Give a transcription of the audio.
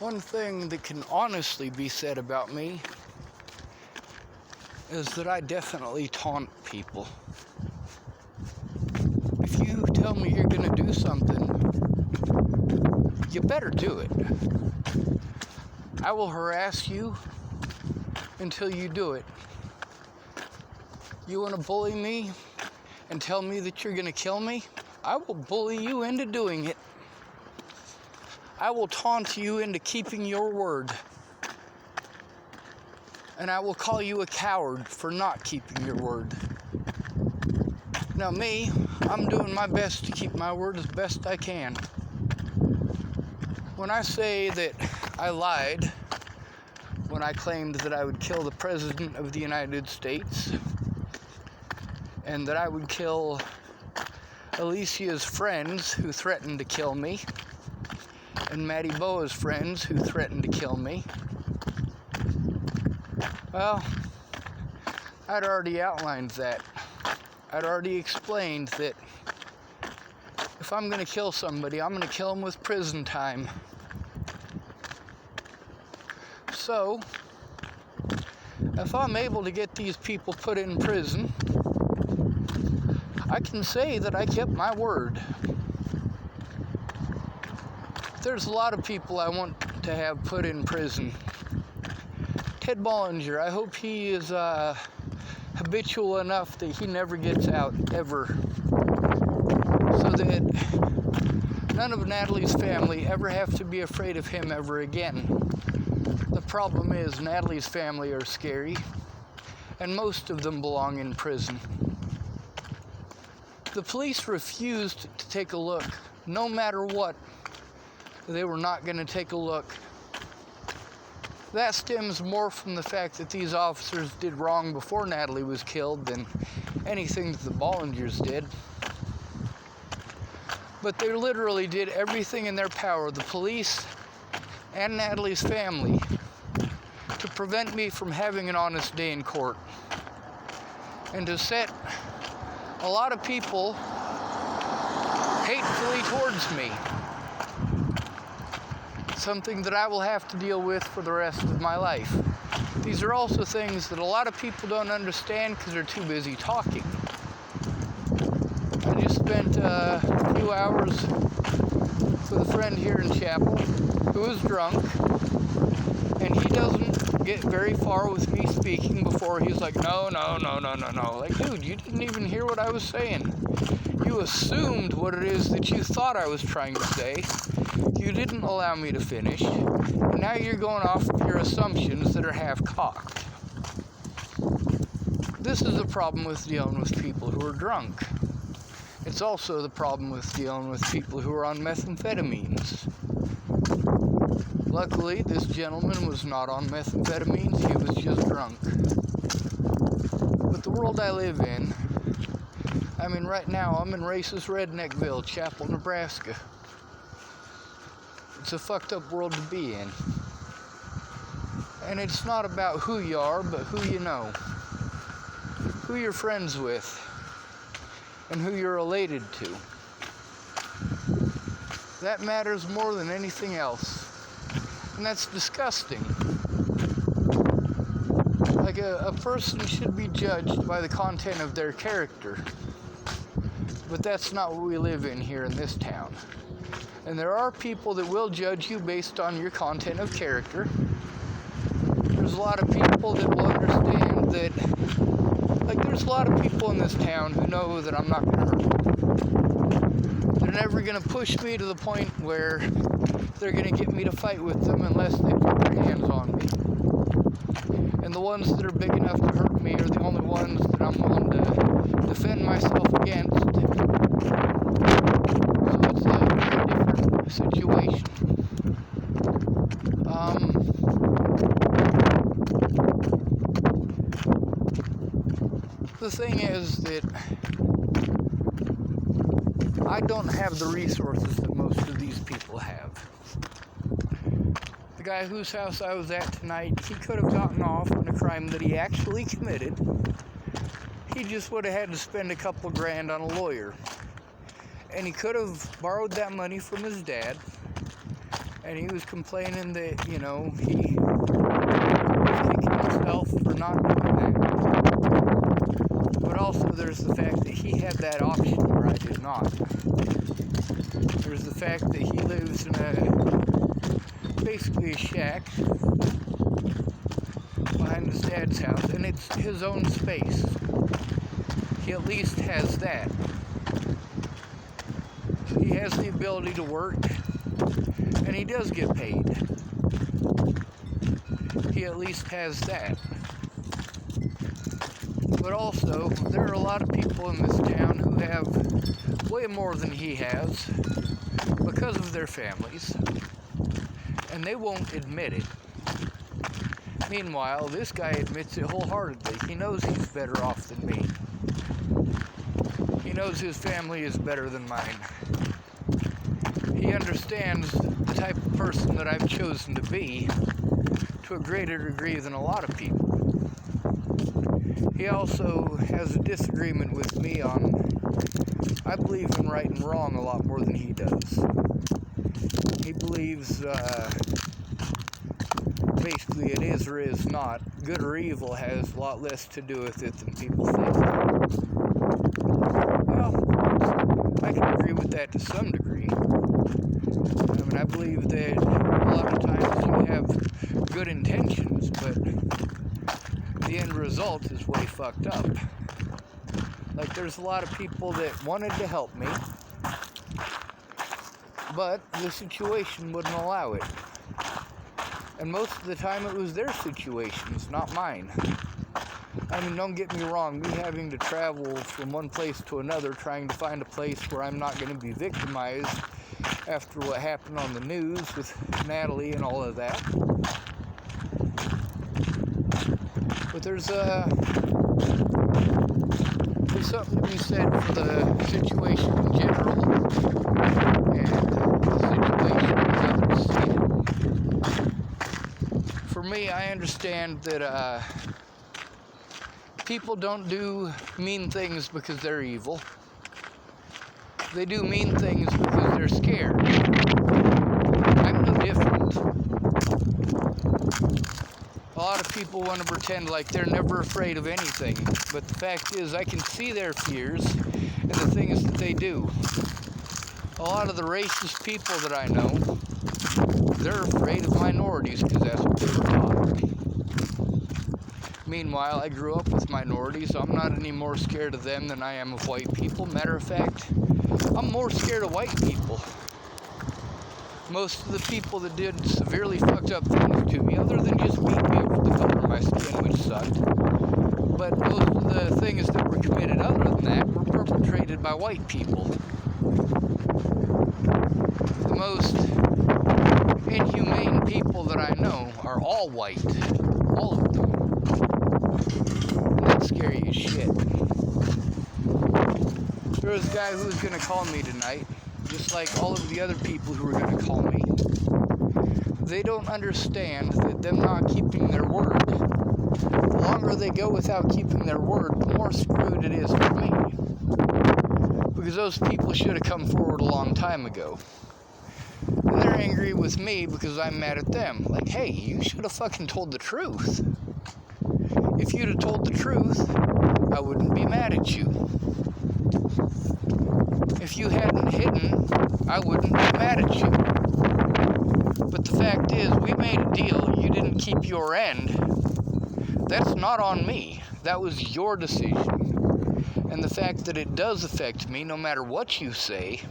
One thing that can honestly be said about me is that I definitely taunt people. If you tell me you're going to do something, you better do it. I will harass you until you do it. You want to bully me and tell me that you're going to kill me? I will bully you into doing it. I will taunt you into keeping your word. And I will call you a coward for not keeping your word. Now me, I'm doing my best to keep my word as best I can. When I say that I lied when I claimed that I would kill the President of the United States and that I would kill Alicia's friends who threatened to kill me and Maddie Boa's friends who threatened to kill me, well, I'd already outlined that. I'd already explained that if I'm going to kill somebody, I'm going to kill them with prison time. So, if I'm able to get these people put in prison, I can say that I kept my word. There's a lot of people I want to have put in prison. Ted Bollinger, I hope he is habitual enough that he never gets out, ever. So that none of Natalie's family ever have to be afraid of him ever again. The problem is Natalie's family are scary, and most of them belong in prison. The police refused to take a look. No matter what, they were not going to take a look. That stems more from the fact that these officers did wrong before Natalie was killed than anything that the Bollingers did. But they literally did everything in their power, the police and Natalie's family, to prevent me from having an honest day in court. And to set a lot of people hatefully towards me. Something that I will have to deal with for the rest of my life. These are also things that a lot of people don't understand because they're too busy talking. I just spent a few hours with a friend here in Chapel who is drunk, and he doesn't get very far with me speaking before he's like, no. Like, dude, you didn't even hear what I was saying. You assumed what it is that you thought I was trying to say. You didn't allow me to finish, and now you're going off of your assumptions that are half-cocked. This is the problem with dealing with people who are drunk. It's also the problem with dealing with people who are on methamphetamines. Luckily, this gentleman was not on methamphetamines, he was just drunk. But the world I live in, I mean, right now I'm in racist Redneckville, Chapel, Nebraska. It's a fucked up world to be in. And it's not about who you are, but who you know. Who you're friends with. And who you're related to. That matters more than anything else. And that's disgusting. Like a person should be judged by the content of their character. But that's not what we live in here in this town. And there are people that will judge you based on your content of character. There's a lot of people that will understand that, like, there's a lot of people in this town who know that I'm not going to hurt them. They're never going to push me to the point where they're going to get me to fight with them unless they put their hands on me. And the ones that are big enough to hurt me are the only ones that I'm willing to defend myself against. So it's a very different situation. The thing is that I don't have the resources that most of these people have. The guy whose house I was at tonight, he could have gotten off on a crime that he actually committed. He just would have had to spend a couple grand on a lawyer. And he could have borrowed that money from his dad And he was complaining that, he was kicking himself for not doing that. But also there's the fact that he had that option where I did not. There's the fact that he lives in basically a shack behind his dad's house, and it's his own space. He at least has that. He has the ability to work, and he does get paid. He at least has that. But also, there are a lot of people in this town who have way more than he has because of their families, and they won't admit it. Meanwhile, this guy admits it wholeheartedly. He knows he's better off than me. He knows his family is better than mine. He understands the type of person that I've chosen to be to a greater degree than a lot of people. He also has a disagreement with me on, I believe in right and wrong a lot more than he does. He believes basically it is or is not. Good or evil has a lot less to do with it than people think. Well, I can agree with that to some degree. I believe that a lot of times you have good intentions, but the end result is way fucked up. Like, there's a lot of people that wanted to help me, but the situation wouldn't allow it. And most of the time it was their situations, not mine. Don't get me wrong, me having to travel from one place to another trying to find a place where I'm not going to be victimized after what happened on the news with Natalie and all of that. But there's something to be said for the situation in general and the situation as others see it. For me, I understand that people don't do mean things because they're evil. They do mean things because they're scared. I'm no different. A lot of people want to pretend like they're never afraid of anything, but the fact is I can see their fears and the things that they do. A lot of the racist people that I know, they're afraid of minorities because that's what they were taught. Meanwhile, I grew up with minorities, so I'm not any more scared of them than I am of white people. Matter of fact, I'm more scared of white people. Most of the people that did severely fucked up things to me, other than just beat me for the color of my skin, which sucked, but most of the things that were committed other than that were perpetrated by white people. The most inhumane people that I know are all white. All of them. And that's scary as shit. There was a guy who was going to call me tonight, just like all of the other people who were going to call me. They don't understand that them not keeping their word, the longer they go without keeping their word, the more screwed it is for me. Because those people should have come forward a long time ago. And they're angry with me because I'm mad at them. Like, hey, you should have fucking told the truth. If you'd have told the truth, I wouldn't be mad at you. If you hadn't hidden, I wouldn't be mad at you. But the fact is, we made a deal, you didn't keep your end. That's not on me. That was your decision. And the fact that it does affect me, no matter what you say,